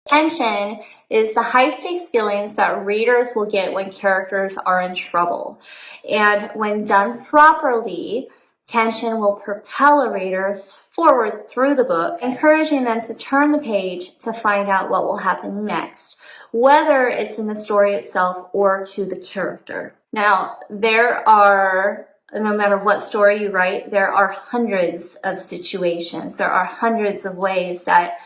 Tension is the high-stakes feelings that readers will get when characters are in trouble. And when done properly, tension will propel a reader forward through the book, encouraging them to turn the page to find out what will happen next, whether it's in the story itself or to the character. Now, no matter what story you write, there are hundreds of situations. There are hundreds of ways that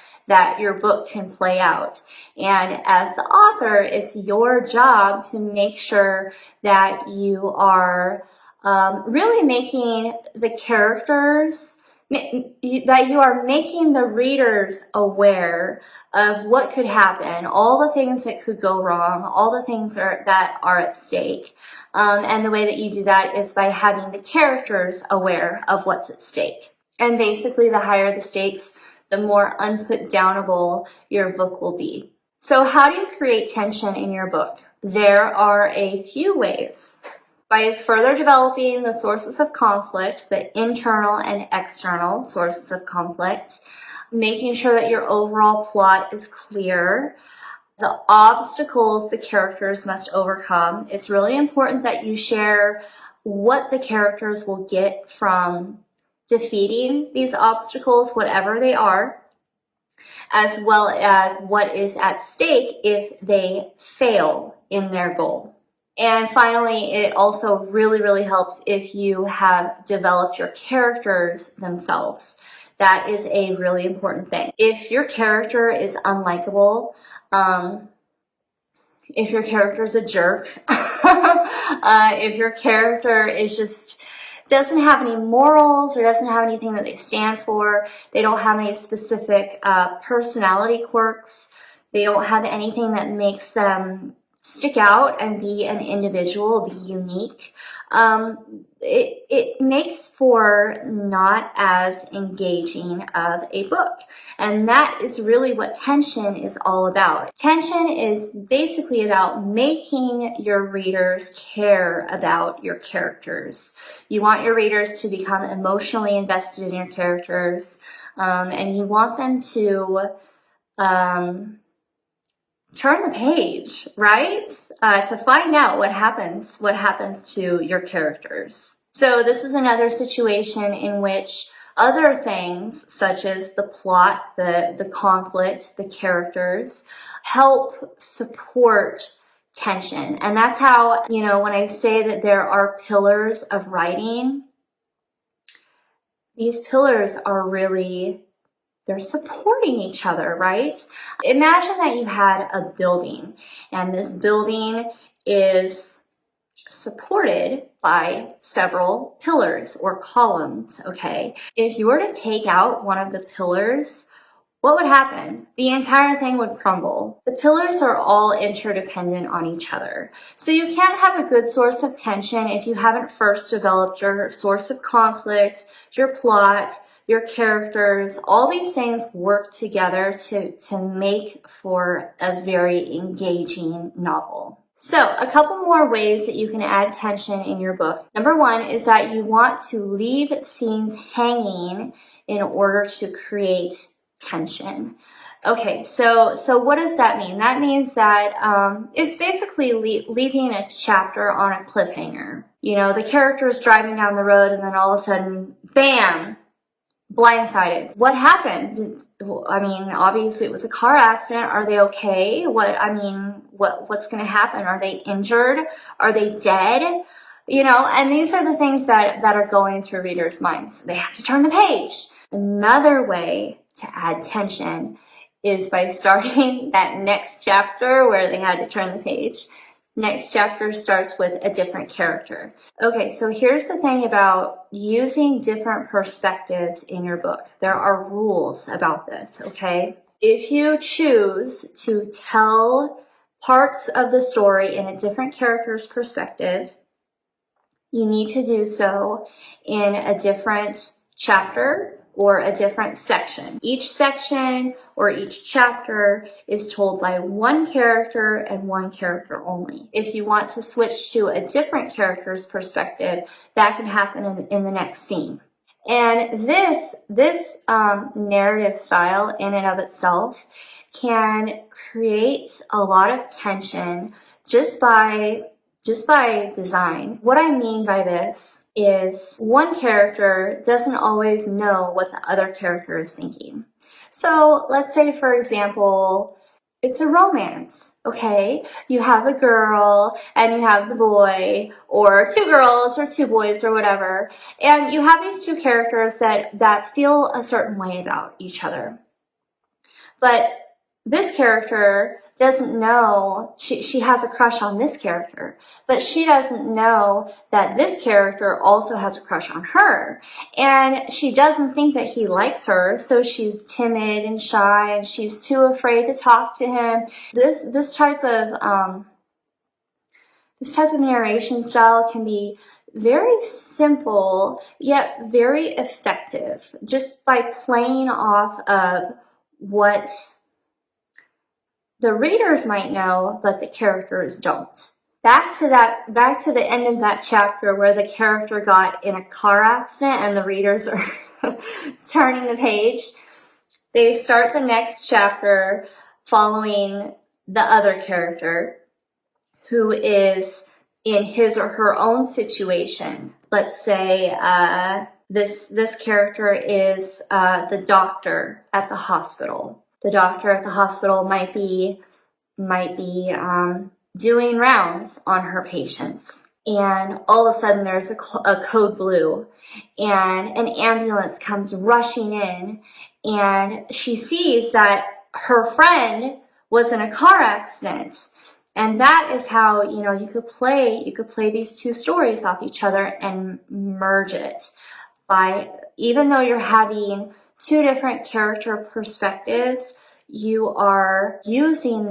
your book can play out. And as the author, it's your job to make sure that you are really making the characters, that you are making the readers aware of what could happen, all the things that could go wrong, all the things that are at stake. And the way that you do that is by having the characters aware of what's at stake. And basically, the higher the stakes, the more unputdownable your book will be. So how do you create tension in your book? There are a few ways. By further developing the sources of conflict, the internal and external sources of conflict, making sure that your overall plot is clear, the obstacles the characters must overcome. It's really important that you share what the characters will get from defeating these obstacles, whatever they are, as well as what is at stake if they fail in their goal. And finally, it also really, really helps if you have developed your characters themselves. That is a really important thing. If your character is unlikable, if your character is a jerk, if your character is just doesn't have any morals or doesn't have anything that they stand for, they don't have any specific personality quirks, they don't have anything that makes them stick out and be an individual, be unique, it makes for not as engaging of a book. And that is really what tension is all about. Tension is basically about making your readers care about your characters. You want your readers to become emotionally invested in your characters, and you want them to turn the page, right? To find out what happens to your characters. So this is another situation in which other things, such as the plot, the conflict, the characters, help support tension. And that's how, when I say that there are pillars of writing, these pillars are really, they're supporting each other, right? Imagine that you had a building, and this building is supported by several pillars or columns, okay? If you were to take out one of the pillars, what would happen? The entire thing would crumble. The pillars are all interdependent on each other. So you can't have a good source of tension if you haven't first developed your source of conflict, your plot, your characters. All these things work together to make for a very engaging novel. So a couple more ways that you can add tension in your book. Number one is that you want to leave scenes hanging in order to create tension. Okay, so what does that mean? That means that it's basically leaving a chapter on a cliffhanger. The character is driving down the road and then all of a sudden, bam! Blindsided. What happened? Obviously it was a car accident. Are they okay? What's going to happen? Are they injured? Are they dead? And these are the things that are going through readers' minds. So they have to turn the page. Another way to add tension is by starting that next chapter where they had to turn the page. Next chapter starts with a different character. Okay, so here's the thing about using different perspectives in your book. There are rules about this, okay? If you choose to tell parts of the story in a different character's perspective, you need to do so in a different chapter or a different section. Each section or each chapter is told by one character and one character only. If you want to switch to a different character's perspective, that can happen in the next scene. And this narrative style in and of itself can create a lot of tension just by design. What I mean by this is one character doesn't always know what the other character is thinking. So let's say, for example, it's a romance, okay? You have a girl and you have the boy, or two girls or two boys or whatever, and you have these two characters that feel a certain way about each other. But this character doesn't know, she has a crush on this character, but she doesn't know that this character also has a crush on her. And she doesn't think that he likes her, so she's timid and shy and she's too afraid to talk to him. This type of narration style can be very simple, yet very effective, just by playing off of what the readers might know, but the characters don't. Back to the end of that chapter where the character got in a car accident and the readers are turning the page. They start the next chapter following the other character who is in his or her own situation. Let's say this character is the doctor at the hospital. The doctor at the hospital might be doing rounds on her patients, and all of a sudden there's a code blue, and an ambulance comes rushing in, and she sees that her friend was in a car accident. And that is how, you could play these two stories off each other and merge it by, even though you're having two different character perspectives, you are using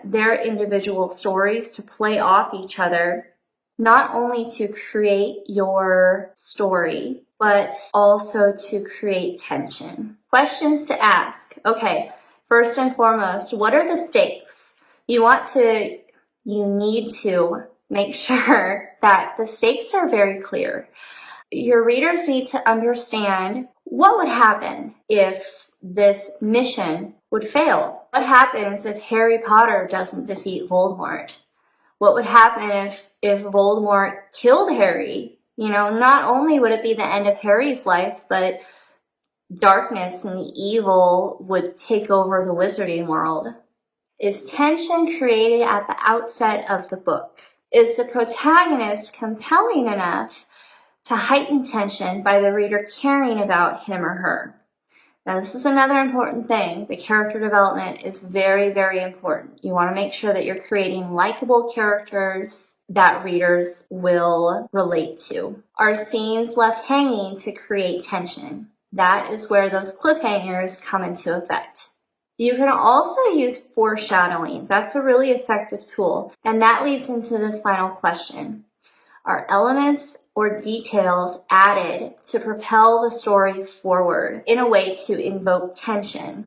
their individual stories to play off each other, not only to create your story, but also to create tension. Questions to ask. Okay, first and foremost, what are the stakes? You need to make sure that the stakes are very clear. Your readers need to understand what would happen if this mission would fail. What happens if Harry Potter doesn't defeat Voldemort? What would happen if Voldemort killed Harry? Not only would it be the end of Harry's life, but darkness and evil would take over the wizarding world. Is tension created at the outset of the book? Is the protagonist compelling enough to heighten tension by the reader caring about him or her? Now, this is another important thing. The character development is very, very important. You want to make sure that you're creating likable characters that readers will relate to. Are scenes left hanging to create tension? That is where those cliffhangers come into effect. You can also use foreshadowing. That's a really effective tool. And that leads into this final question. Are elements or details added to propel the story forward in a way to invoke tension?